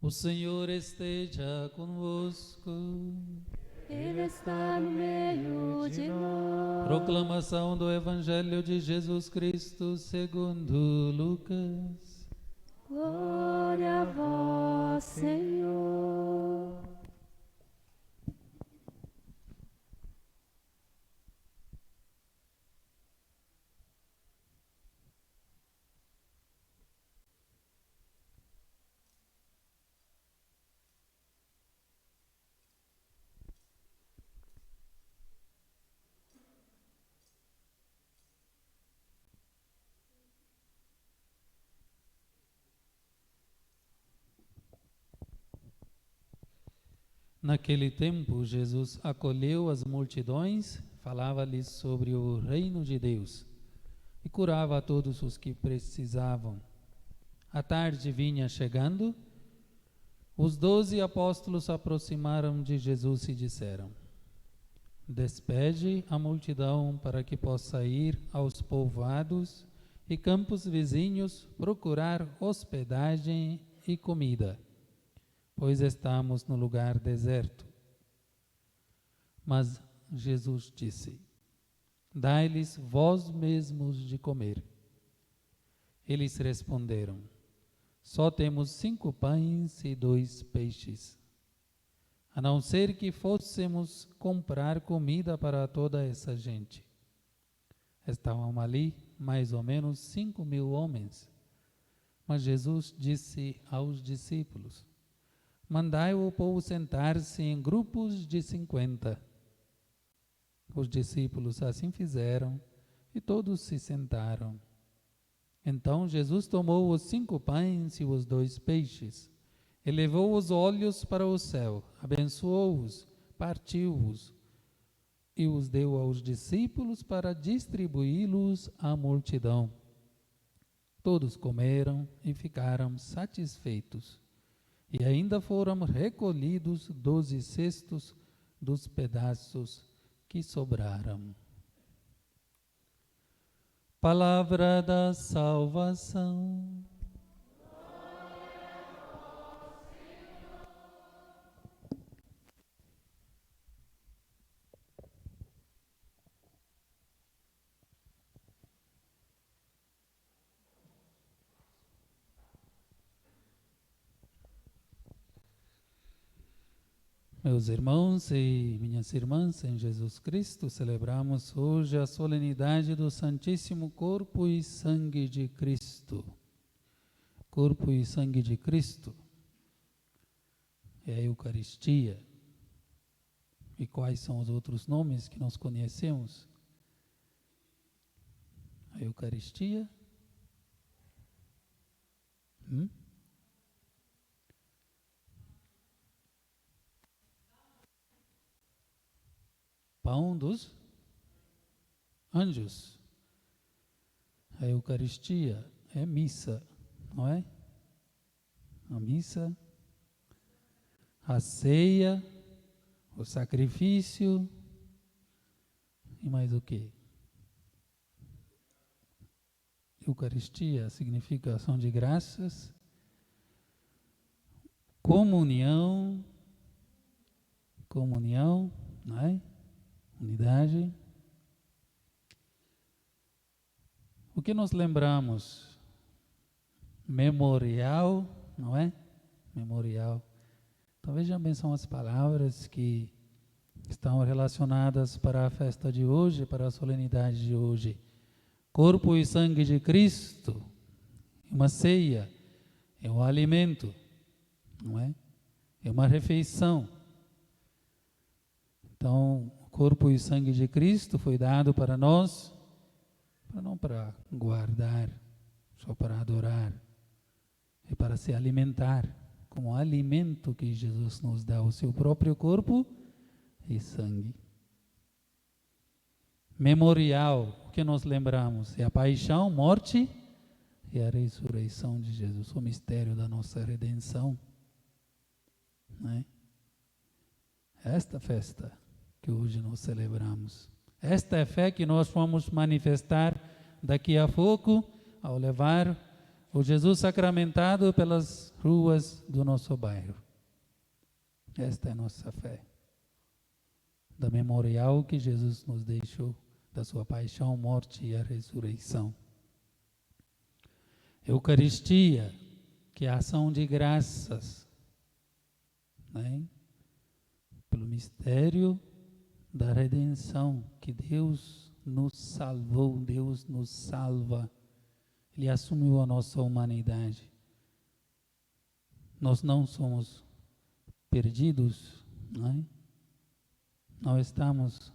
O Senhor esteja convosco. Ele está no meio de nós. Proclamação do Evangelho de Jesus Cristo segundo Lucas. Glória a vós, Senhor. Naquele tempo, Jesus acolheu as multidões, falava-lhes sobre o reino de Deus e curava a todos os que precisavam. A tarde vinha chegando, os 12 apóstolos se aproximaram de Jesus e disseram: Despede a multidão para que possa ir aos povoados e campos vizinhos procurar hospedagem e comida, pois estamos no lugar deserto. Mas Jesus disse: Dai-lhes vós mesmos de comer. Eles responderam: Só temos 5 pães e 2 peixes. A não ser que fôssemos comprar comida para toda essa gente. Estavam ali mais ou menos 5.000 homens. Mas Jesus disse aos discípulos: Mandai o povo sentar-se em grupos de 50. Os discípulos assim fizeram e todos se sentaram. Então Jesus tomou os 5 pães e os 2 peixes, elevou os olhos para o céu, abençoou-os, partiu-os e os deu aos discípulos para distribuí-los à multidão. Todos comeram e ficaram satisfeitos. E ainda foram recolhidos 12 cestos dos pedaços que sobraram. Palavra da salvação. Meus irmãos e minhas irmãs em Jesus Cristo, celebramos hoje a solenidade do Santíssimo Corpo e Sangue de Cristo. Corpo e Sangue de Cristo é a Eucaristia. E quais são os outros nomes que nós conhecemos? A Eucaristia. Pão dos anjos. A Eucaristia é missa, não é? A missa, a ceia, o sacrifício e mais o quê? Eucaristia significa ação de graças, comunhão, não é? Unidade. O que nós lembramos? Memorial, não é? Memorial. Então vejam bem, são as palavras que estão relacionadas para a festa de hoje, para a solenidade de hoje. Corpo e sangue de Cristo, uma ceia, é um alimento, não é? É uma refeição. Então, corpo e sangue de Cristo foi dado para nós, não para guardar, só para adorar, é para se alimentar, como alimento que Jesus nos dá, o seu próprio corpo e sangue. Memorial, o que nós lembramos? É a paixão, morte e a ressurreição de Jesus, o mistério da nossa redenção. Não é? Esta festa que hoje nós celebramos. Esta é a fé que nós vamos manifestar daqui a pouco, ao levar O Jesus sacramentado pelas ruas do nosso bairro. Esta é a nossa fé. Da memorial que Jesus nos deixou, da sua paixão, morte e a ressurreição. Eucaristia, que é a ação de graças, né? Pelo mistério da redenção, que Deus nos salvou, Deus nos salva. Ele assumiu a nossa humanidade. Nós não somos perdidos, né? Não estamos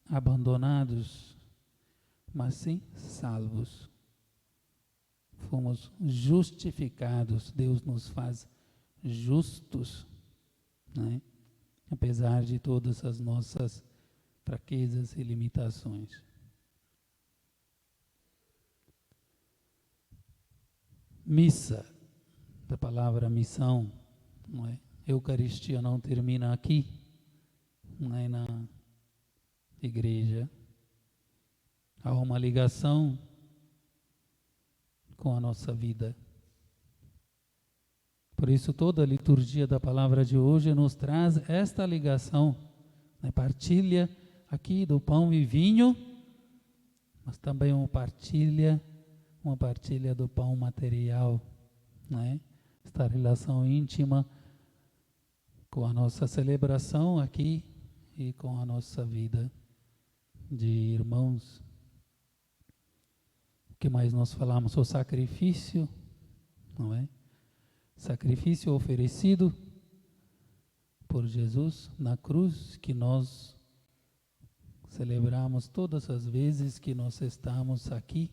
abandonados, mas sim salvos. Fomos justificados, Deus nos faz justos, né? Apesar de todas as nossas fraquezas e limitações. Missa, da palavra missão, não é? Eucaristia não termina aqui, não é na igreja. Há uma ligação com a nossa vida. Por isso toda a liturgia da palavra de hoje nos traz esta ligação, né? Partilha aqui do pão e vinho, mas também uma partilha do pão material, né? Esta relação íntima com a nossa celebração aqui e com a nossa vida de irmãos. O que mais nós falamos? O sacrifício, não é? Sacrifício oferecido por Jesus na cruz, que nós celebramos todas as vezes que nós estamos aqui,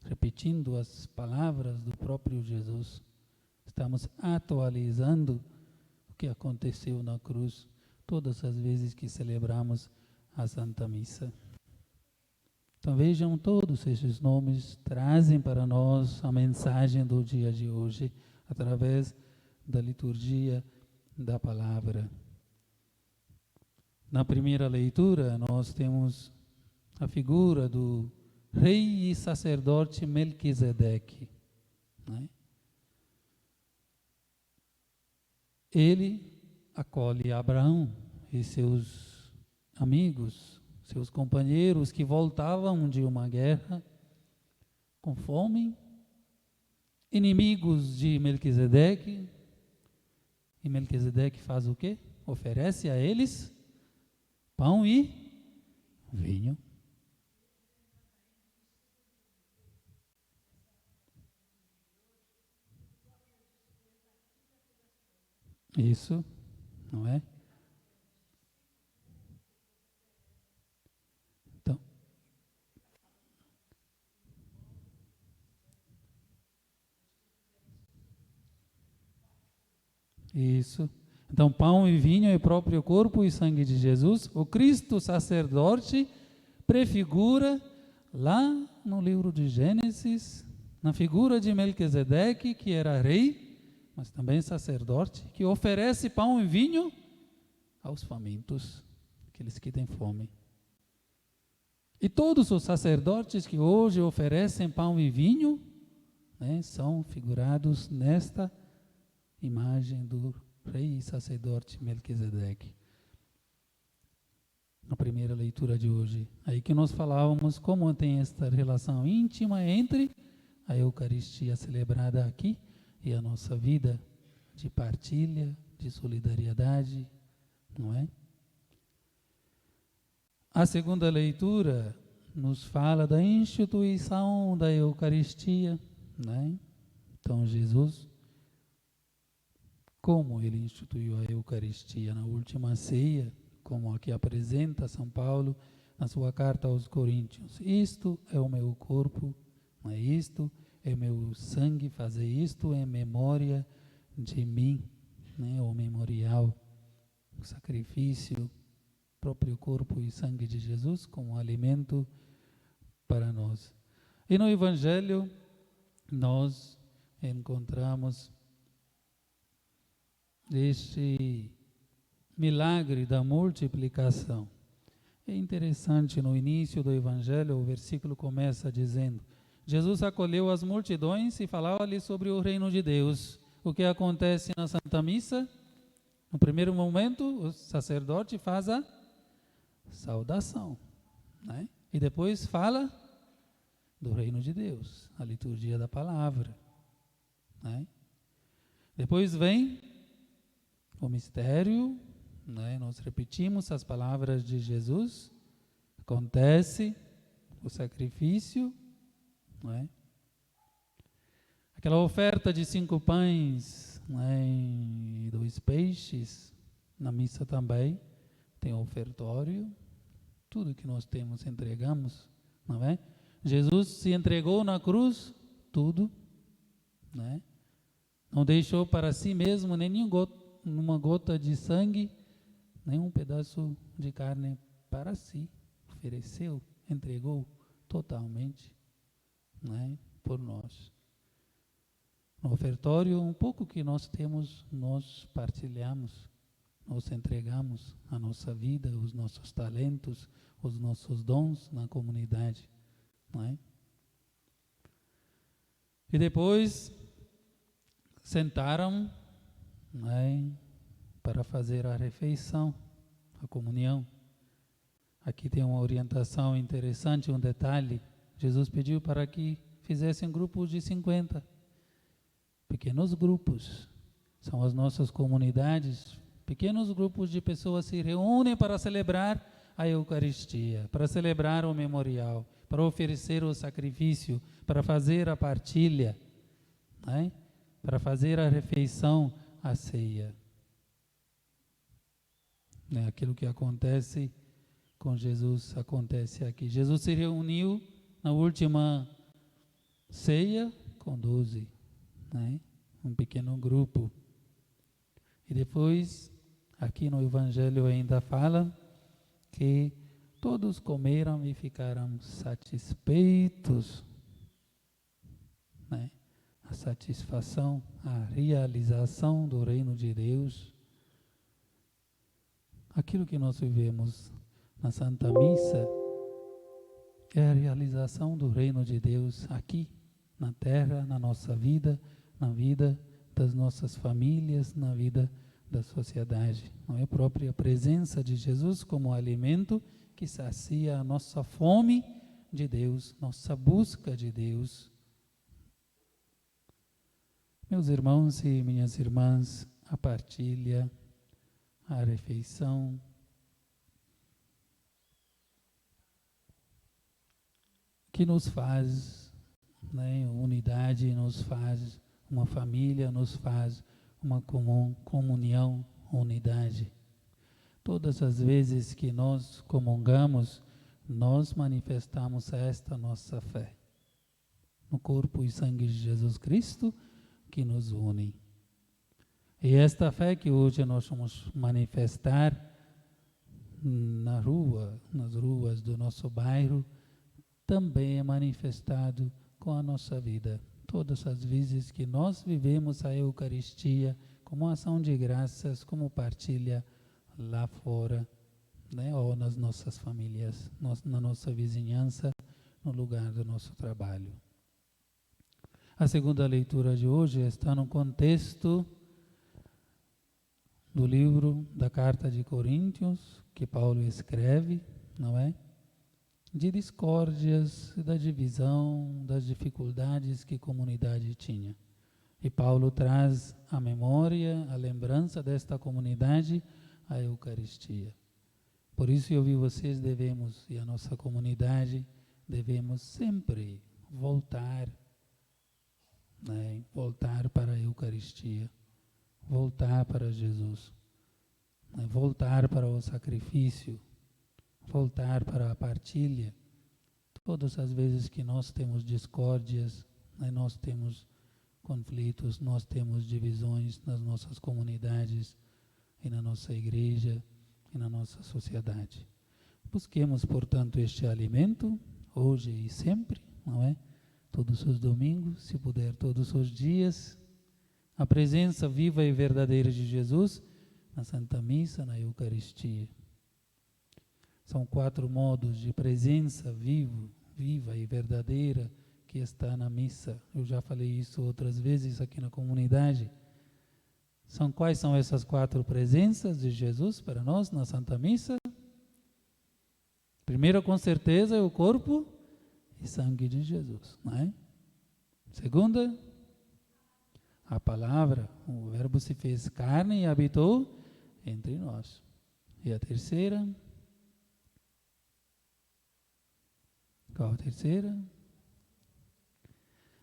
repetindo as palavras do próprio Jesus. Estamos atualizando o que aconteceu na cruz todas as vezes que celebramos a Santa Missa. Então vejam, todos esses nomes trazem para nós a mensagem do dia de hoje, através da liturgia da palavra. Na primeira leitura, nós temos a figura do rei e sacerdote Melquisedeque, né? Ele acolhe Abraão e seus amigos, seus companheiros que voltavam de uma guerra com fome, inimigos de Melquisedeque. E Melquisedeque faz o quê? Oferece a eles pão e vinho. Isso, não é? Então, isso. Então, pão e vinho é o próprio corpo e sangue de Jesus. O Cristo sacerdote prefigura lá no livro de Gênesis, na figura de Melquisedeque, que era rei, mas também sacerdote, que oferece pão e vinho aos famintos, aqueles que têm fome. E todos os sacerdotes que hoje oferecem pão e vinho, né, são figurados nesta imagem do rei e sacerdote Melquisedeque. Na primeira leitura de hoje, aí que nós falávamos como tem esta relação íntima entre a Eucaristia celebrada aqui e a nossa vida de partilha, de solidariedade, não é? A segunda leitura nos fala da instituição da Eucaristia, né? Então Jesus, como ele instituiu a Eucaristia na última ceia, como aqui apresenta São Paulo na sua carta aos Coríntios. Isto é o meu corpo, não é isto? É meu sangue, fazer isto em memória de mim, né? O memorial, o sacrifício, próprio corpo e sangue de Jesus como alimento para nós. E no Evangelho nós encontramos este milagre da multiplicação. É interessante, no início do Evangelho, o versículo começa dizendo: Jesus acolheu as multidões e falava-lhes sobre o reino de Deus. O que acontece na Santa Missa? No primeiro momento, o sacerdote faz a saudação, né? E depois fala do reino de Deus, a liturgia da palavra, né? Depois vem o mistério, né? Nós repetimos as palavras de Jesus, acontece o sacrifício, né? Aquela oferta de 5 pães, né, e 2 peixes, na missa também tem ofertório, tudo que nós temos entregamos, não é? Jesus se entregou na cruz, tudo, né? Não deixou para si mesmo nenhuma gota de sangue, nenhum pedaço de carne para si, ofereceu, entregou totalmente, né, por nós. No ofertório, um pouco que nós temos, nós partilhamos, nós entregamos a nossa vida, os nossos talentos, os nossos dons na comunidade, não é? E depois sentaram, não é, para fazer a refeição, a comunhão. Aqui tem uma orientação interessante, um detalhe. Jesus pediu para que fizessem grupos de 50. Pequenos grupos, são as nossas comunidades, pequenos grupos de pessoas se reúnem para celebrar a Eucaristia, para celebrar o memorial, para oferecer o sacrifício, para fazer a partilha, né? Para fazer a refeição, a ceia. Né? Aquilo que acontece com Jesus acontece aqui. Jesus se reuniu na última ceia com 12. Né? Um pequeno grupo. E depois, aqui no Evangelho ainda fala que todos comeram e ficaram satisfeitos, né? A satisfação, a realização do reino de Deus. Aquilo que nós vivemos na Santa Missa é a realização do reino de Deus aqui, na terra, na nossa vida, na vida das nossas famílias, na vida da sociedade. Não é a própria presença de Jesus como alimento que sacia a nossa fome de Deus, nossa busca de Deus. Meus irmãos e minhas irmãs, a partilha, a refeição, que nos faz, né, unidade, nos faz uma família, nos faz uma comunhão, unidade. Todas as vezes que nós comungamos, nós manifestamos esta nossa fé no corpo e sangue de Jesus Cristo que nos une. E esta fé que hoje nós vamos manifestar na rua, nas ruas do nosso bairro, também é manifestado com a nossa vida. Todas as vezes que nós vivemos a Eucaristia como ação de graças, como partilha lá fora, né? Ou nas nossas famílias, na nossa vizinhança, no lugar do nosso trabalho. A segunda leitura de hoje está no contexto do livro da Carta de Coríntios, que Paulo escreve, não é? De discórdias, da divisão, das dificuldades que a comunidade tinha. E Paulo traz a memória, a lembrança desta comunidade, a Eucaristia. Por isso eu e vocês devemos, e a nossa comunidade, devemos sempre voltar, né? Voltar para a Eucaristia, voltar para Jesus, né? Voltar para o sacrifício, voltar para a partilha. Todas as vezes que nós temos discórdias, né, nós temos conflitos, nós temos divisões nas nossas comunidades e na nossa igreja e na nossa sociedade. Busquemos, portanto, este alimento, hoje e sempre, não é? Todos os domingos, se puder, todos os dias, a presença viva e verdadeira de Jesus na Santa Missa, na Eucaristia. São 4 modos de presença viva e verdadeira que está na missa. Eu já falei isso outras vezes aqui na comunidade. Quais são essas 4 presenças de Jesus para nós na Santa Missa? Primeiro, com certeza, é o corpo e sangue de Jesus, não é? Segunda, a palavra, o Verbo se fez carne e habitou entre nós. E a terceira? Qual a terceira?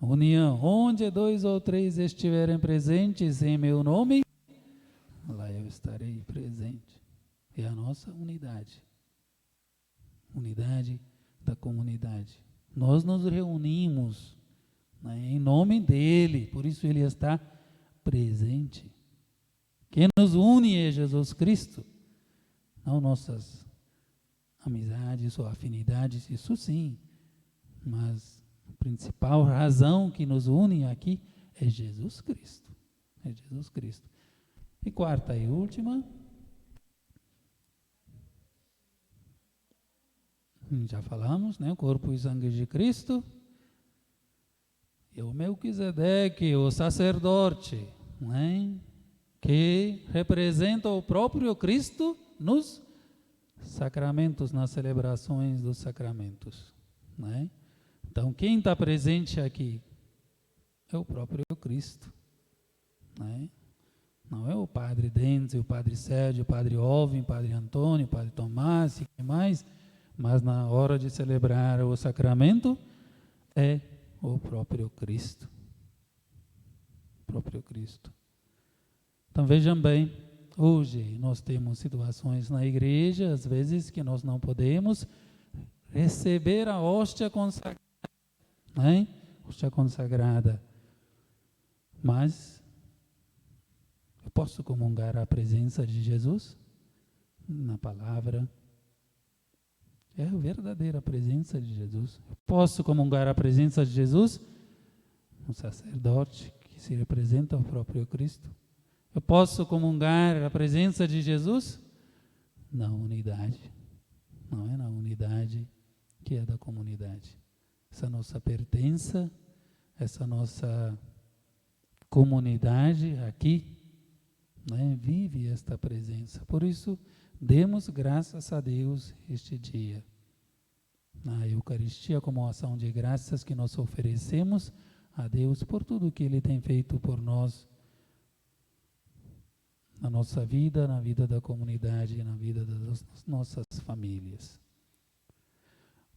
União. Onde 2 ou 3 estiverem presentes em meu nome, lá eu estarei presente. É a nossa unidade. Unidade da comunidade. Nós nos reunimos, né, em nome dele, por isso ele está presente. Quem nos une é Jesus Cristo, não nossas amizades ou afinidades, isso sim, mas a principal razão que nos une aqui é Jesus Cristo. É Jesus Cristo. E quarta e última, já falamos, né? O corpo e sangue de Cristo. E o Melquisedeque, o sacerdote, né? Que representa o próprio Cristo nos sacramentos, nas celebrações dos sacramentos, né? Então, quem está presente aqui é o próprio Cristo, né? Não é o Padre Denze, o Padre Sérgio, o Padre Alvin, o Padre Antônio, o Padre Tomás e quem mais, mas na hora de celebrar o sacramento é o próprio Cristo. O próprio Cristo. Então vejam bem, hoje nós temos situações na igreja, às vezes que nós não podemos receber a hóstia consagrada, né? Hóstia consagrada. Mas eu posso comungar a presença de Jesus na palavra. É a verdadeira presença de Jesus. Eu posso comungar a presença de Jesus no sacerdote, que se representa o próprio Cristo. Eu posso comungar a presença de Jesus na unidade. Não é na unidade que é da comunidade. Essa nossa pertença, essa nossa comunidade aqui, né, vive esta presença. Por isso, demos graças a Deus este dia. Na Eucaristia, como ação de graças que nós oferecemos a Deus por tudo que Ele tem feito por nós, na nossa vida, na vida da comunidade, na vida das nossas famílias.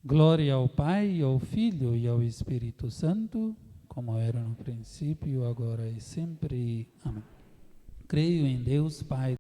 Glória ao Pai, ao Filho e ao Espírito Santo, como era no princípio, agora e sempre. Amém. Creio em Deus, Pai